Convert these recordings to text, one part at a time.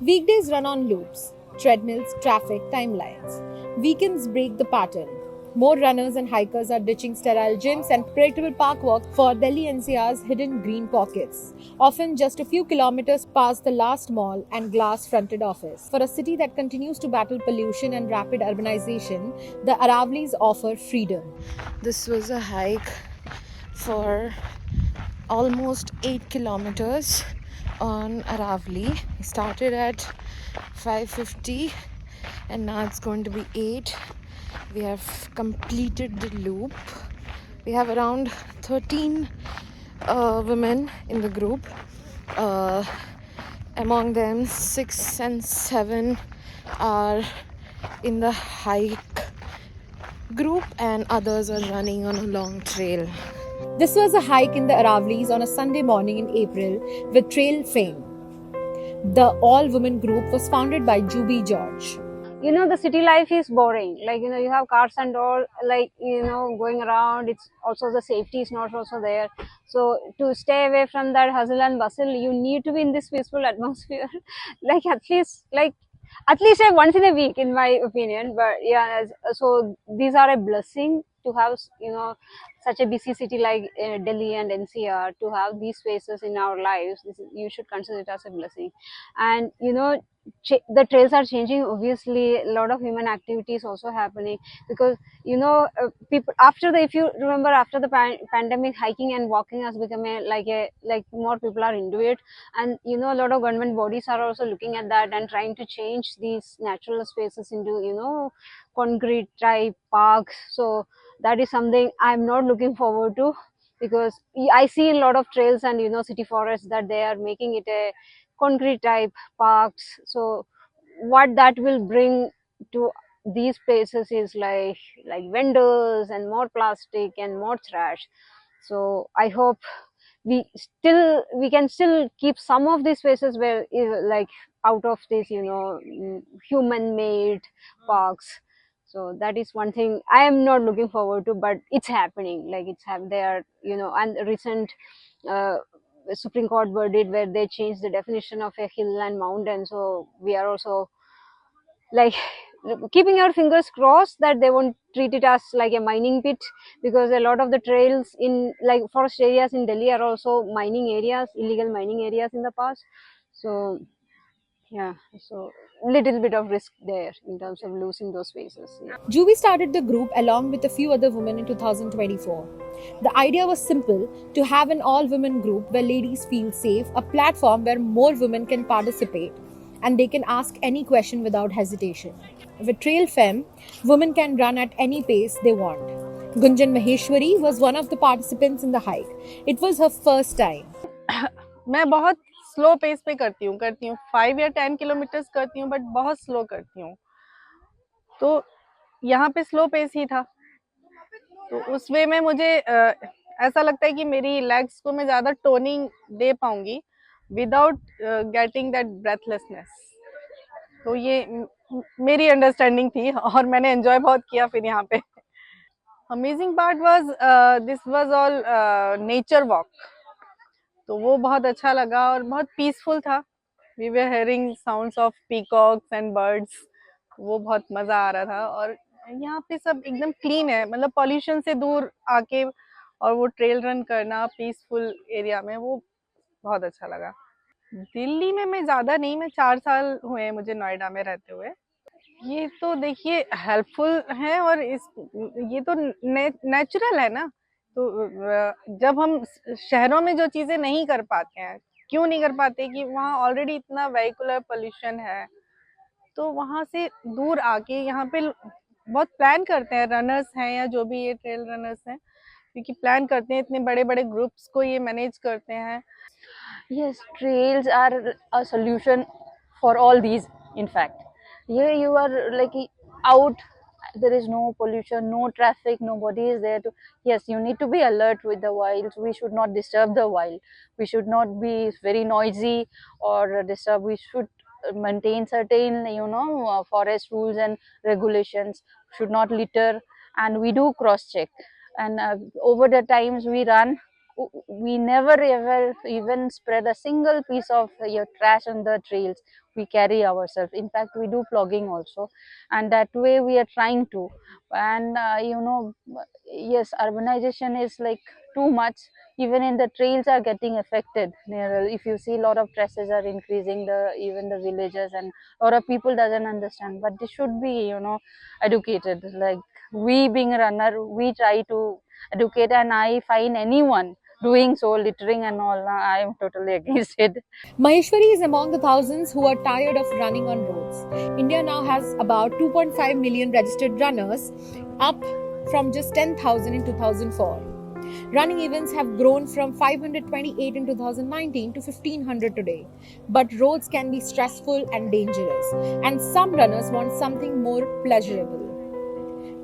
Weekdays run on loops, treadmills, traffic, timelines. Weekends break the pattern. More runners and hikers are ditching sterile gyms and predictable park walks for Delhi NCR's hidden green pockets, often just a few kilometers past the last mall and glass fronted office. For a city that continues to battle pollution and rapid urbanization, the Aravlis offer freedom. This was a hike for almost 8 kilometers on Aravali. We started at 5:50 and now it's going to be 8. We have completed the loop. We have around 13 women in the group. Uh, Among them, 6 and 7 are in the hike group and others are running on a long trail. This was a hike in the Aravlis on a Sunday morning in April with Trail Fame. The all-women group was founded by Juby George. The city life is boring. You have cars and all, going around. It's also the safety is not also there. So to stay away from that hustle and bustle, you need to be in this peaceful atmosphere. like at least like at least once in a week, in my opinion. But yeah, so these are a blessing to have, such a busy city like Delhi and NCR, to have these spaces in our lives. You should consider it as a blessing. And the trails are changing. Obviously, a lot of human activity is also happening, because people, after the, if you remember, after the pandemic, hiking and walking has become like more people are into it. And a lot of government bodies are also looking at that and trying to change these natural spaces into concrete type parks. So that is something I'm not looking forward to, because I see a lot of trails and city forests that they are making it a concrete type parks. So what that will bring to these places is like vendors and more plastic and more trash. So I hope we can still keep some of these spaces where like out of this human made parks. So that is one thing I am not looking forward to, but it's happening. Like they are, and recent uh, Supreme Court verdict where they changed the definition of a hill and mountain. So we are also like keeping our fingers crossed that they won't treat it as like a mining pit, because a lot of the trails in like forest areas in Delhi are also mining areas, illegal mining areas in the past. So yeah, so little bit of risk there in terms of losing those spaces. Yeah. Juby started the group along with a few other women in 2024. The idea was simple: to have an all women group where ladies feel safe, a platform where more women can participate and they can ask any question without hesitation. With Trail Femme, women can run at any pace they want. Gunjan Maheshwari was one of the participants in the hike. It was her first time. मैं बहुत slow pace पे करती हूँ 5 या 10 kilometres करती हूँ, but बहुत slow करती हूँ। तो यहाँ पे स्लो पेस ही था, तो उस वे में मुझे ऐसा लगता है कि मेरी लेग्स को मैं ज्यादा टोनिंग दे पाऊंगी विदाउट गेटिंग दैट ब्रेथलेसनेस। तो ये मेरी अंडरस्टैंडिंग थी और मैंने एंजॉय बहुत किया फिर यहाँ पे। Amazing part was this was all nature walk, तो वो बहुत अच्छा लगा और बहुत पीसफुल था। We were hearing sounds of peacocks and birds, वो बहुत मजा आ रहा था। और यहाँ पे सब एकदम क्लीन है, मतलब पॉल्यूशन से दूर आके और वो ट्रेल रन करना पीसफुल एरिया में, वो बहुत अच्छा लगा। दिल्ली में मैं ज्यादा नहीं, मैं 4 साल हुए हैं मुझे नोएडा में रहते हुए। ये तो देखिए हेल्पफुल है, और इस ये तो नेचुरल है ना। तो जब हम शहरों में जो चीजें नहीं कर पाते हैं, क्यों नहीं कर पाते कि वहाँ ऑलरेडी इतना वेहिकुलर पोल्यूशन है, तो वहाँ से दूर आके यहाँ पे बहुत प्लान करते हैं, रनर्स हैं या जो भी ये ट्रेल रनर्स हैं, क्योंकि प्लान करते हैं, इतने बड़े बड़े ग्रुप्स को ये मैनेज करते हैं। Yes, trails are a solution for all these. In fact, here you are like out. There is no pollution, no traffic, nobody is there to. Yes, you need to be alert with the wild. We should not disturb the wild. We should not be very noisy or disturb. We should maintain certain, forest rules and regulations. Should not litter, and we do cross check. And over the times we run, we never ever even spread a single piece of your trash on the trails. We carry ourselves. In fact, we do plogging also, and that way we are trying to. And yes, urbanization is like too much. Even in the trails are getting affected. If you see, a lot of stresses are increasing, the even the villages, and a lot of people doesn't understand, but they should be educated. Like, we being a runner, we try to educate, and I find anyone doing so, littering and all, I am totally against it. Maheshwari is among the thousands who are tired of running on roads. India now has about 2.5 million registered runners, up from just 10,000 in 2004. Running events have grown from 528 in 2019 to 1500 today. But roads can be stressful and dangerous, and some runners want something more pleasurable.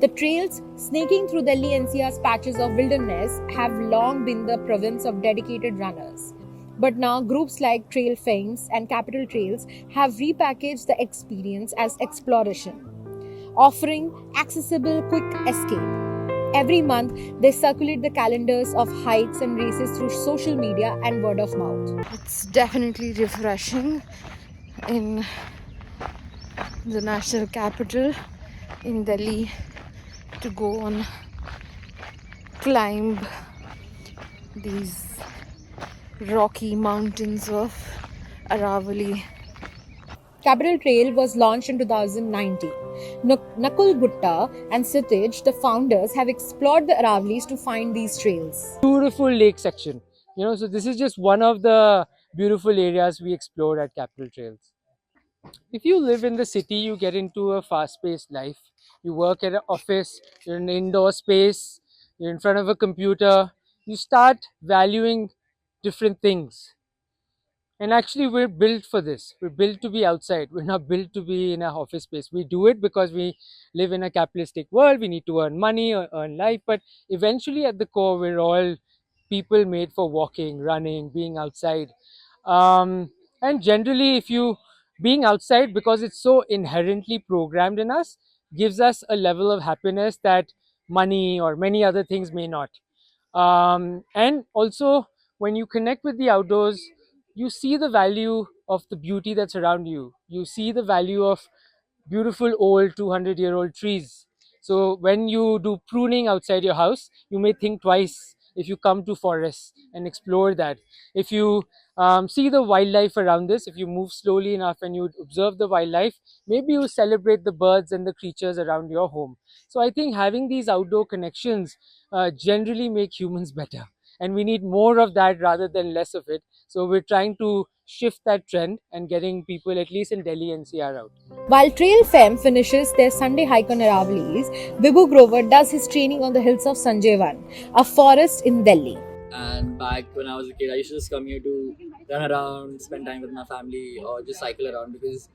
The trails snaking through Delhi NCR's patches of wilderness have long been the province of dedicated runners. But now groups like Trail Fames and Capital Trails have repackaged the experience as exploration, offering accessible, quick escape. Every month, they circulate the calendars of hikes and races through social media and word of mouth. It's definitely refreshing in the national capital in Delhi to go on climb these rocky mountains of Aravali. Capital Trail was launched in 2019. Nakul Gutta and Sitij, the founders, have explored the Aravalis to find these trails. Beautiful lake section. So this is just one of the beautiful areas we explored at Capital Trails. If you live in the city, you get into a fast-paced life. You work at an office, you're in an indoor space, you're in front of a computer. You start valuing different things. And actually, we're built for this. We're built to be outside. We're not built to be in an office space. We do it because we live in a capitalistic world. We need to earn money or earn life. But eventually, at the core, we're all people made for walking, running, being outside. And generally, if you being outside, because it's so inherently programmed in us, gives us a level of happiness that money or many other things may not. And also, when you connect with the outdoors, you see the value of the beauty that's around you. You see the value of beautiful old 200-year-old trees. So when you do pruning outside your house, you may think twice if you come to forests and explore that. If you see the wildlife around this, if you move slowly enough and you observe the wildlife, maybe you celebrate the birds and the creatures around your home. So I think having these outdoor connections generally make humans better. And we need more of that rather than less of it. So we're trying to shift that trend and getting people, at least in Delhi NCR, out. While Trail Fem finishes their Sunday hike on Aravalis, Vibhu Grover does his training on the hills of Sanjayvan, a forest in Delhi. And back when I was a kid, I used to just come here to run around, spend time with my family, or just cycle around because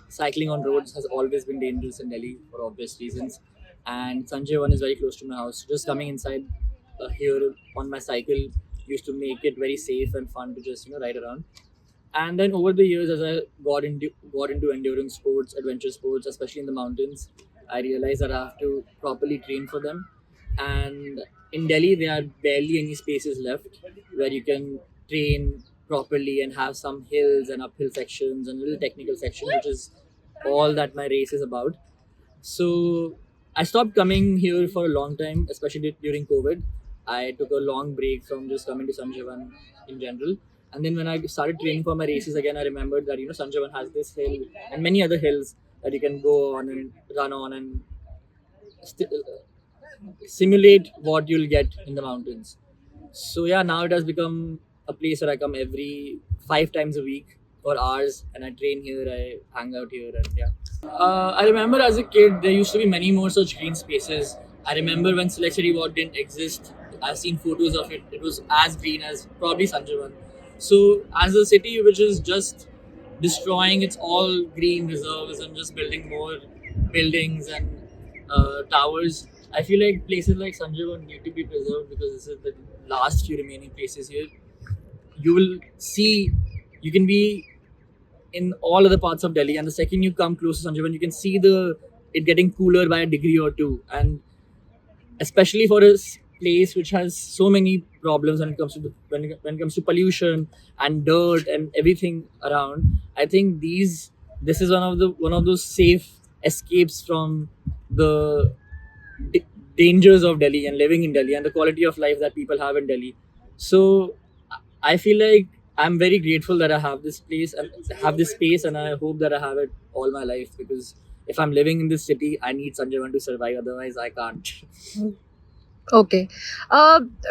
cycling on roads has always been dangerous in Delhi for obvious reasons. And Sanjayvan is very close to my house. Just coming inside here on my cycle used to make it very safe and fun to just ride around. And then over the years, as I got into endurance sports, adventure sports, especially in the mountains, I realized that I have to properly train for them. And in Delhi, there are barely any spaces left where you can train properly and have some hills and uphill sections and little technical sections, which is all that my race is about. So I stopped coming here for a long time, especially during COVID. I took a long break from just coming to Sanjayvan in general. And then when I started training for my races again, I remembered that Sanjayvan has this hill and many other hills that you can go on and run on and simulate what you'll get in the mountains. So yeah, now it has become a place where I come every 5 times a week for hours, and I train here. I hang out here, and yeah. I remember as a kid there used to be many more such green spaces. I remember when Silachari Walk didn't exist. I've seen photos of it. It was as green as probably Sanjayvan. So as a city which is just destroying its all green reserves and just building more buildings and towers, I feel like places like Sanjayvan need to be preserved because this is the last few remaining places here. You will see, you can be in all other parts of Delhi, and the second you come close to Sanjayvan, you can see it getting cooler by a degree or two. And especially for a place which has so many problems when it comes to when it comes to pollution and dirt and everything around. I think this is one of those safe escapes from the d- dangers of Delhi and living in Delhi and the quality of life that people have in Delhi. So I feel like I'm very grateful that I have this place and have this space, and I hope that I have it all my life, because if I'm living in this city, I need Sanjayvan to survive. Otherwise, I can't. Okay.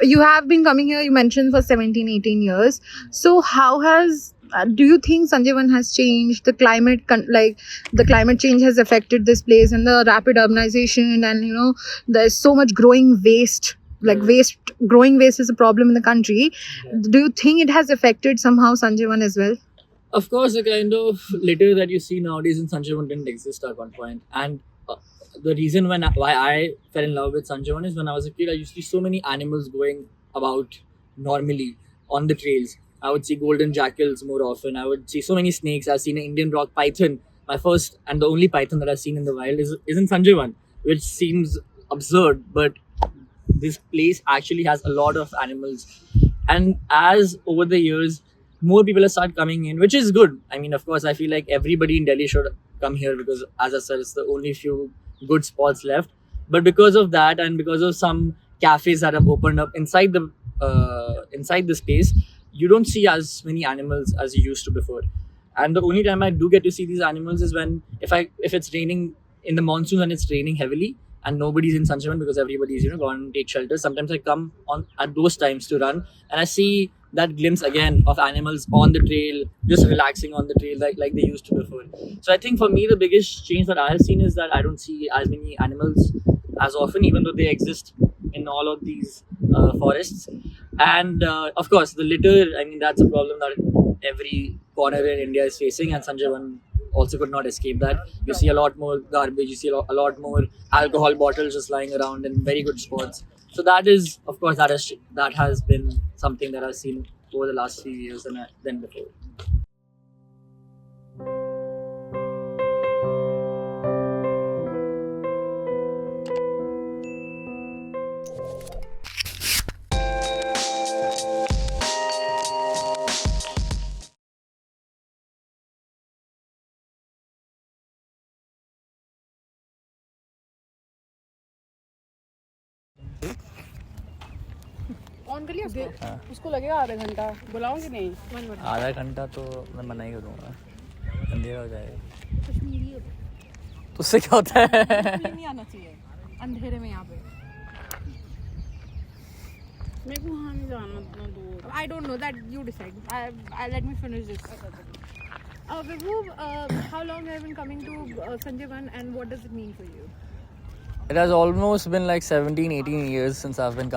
You have been coming here, you mentioned, for 17, 18 years. So how has do you think Sanjayvan has changed? The climate, the climate change has affected this place, and the rapid urbanization, and there's so much growing waste. Like growing waste is a problem in the country. Do you think it has affected somehow Sanjayvan as well? Of course, the kind of litter that you see nowadays in Sanjayvan didn't exist at one point. And the reason why I fell in love with Sanjayvan is when I was a kid, I used to see so many animals going about normally on the trails. I would see golden jackals more often. I would see so many snakes. I've seen an Indian rock python. My first and the only python that I've seen in the wild is in Sanjayvan, which seems absurd, but this place actually has a lot of animals. And as over the years, more people have started coming in, which is good. I mean, of course, I feel like everybody in Delhi should come here, because, as I said, it's the only few good spots left. But because of that, and because of some cafes that have opened up inside the space, you don't see as many animals as you used to before. And the only time I do get to see these animals is when if it's raining in the monsoon and it's raining heavily and nobody's in Sanjayvan, because everybody's gone and take shelter. Sometimes I come on at those times to run, and I see that glimpse again of animals on the trail, just relaxing on the trail like they used to before. So I think for me the biggest change that I have seen is that I don't see as many animals as often, even though they exist in all of these forests. And of course, the litter. I mean, that's a problem that every corner in India is facing, and Sanjayvan also could not escape that. You see a lot more garbage. You see a lot more alcohol bottles just lying around in very good spots. So that is, of course, that has been something that I've seen over the last few years than before. On कर लिया उसको? उसको लगेगा आधा घंटा, बुलाऊंगी नहीं। आधा घंटा तो मैं मना ही करूँगा, अंधेरा हो जाएगा। तो उससे क्या होता है? नहीं आना चाहिए अंधेरे में यहाँ पे। मेरे को वहाँ नहीं जाना इतना दूर। I don't know, that you decide. I let me finish this. Vibhu, how long have you been coming to Sanjayvan, and what does it mean for you? It has almost been like 17-18 years since I've been coming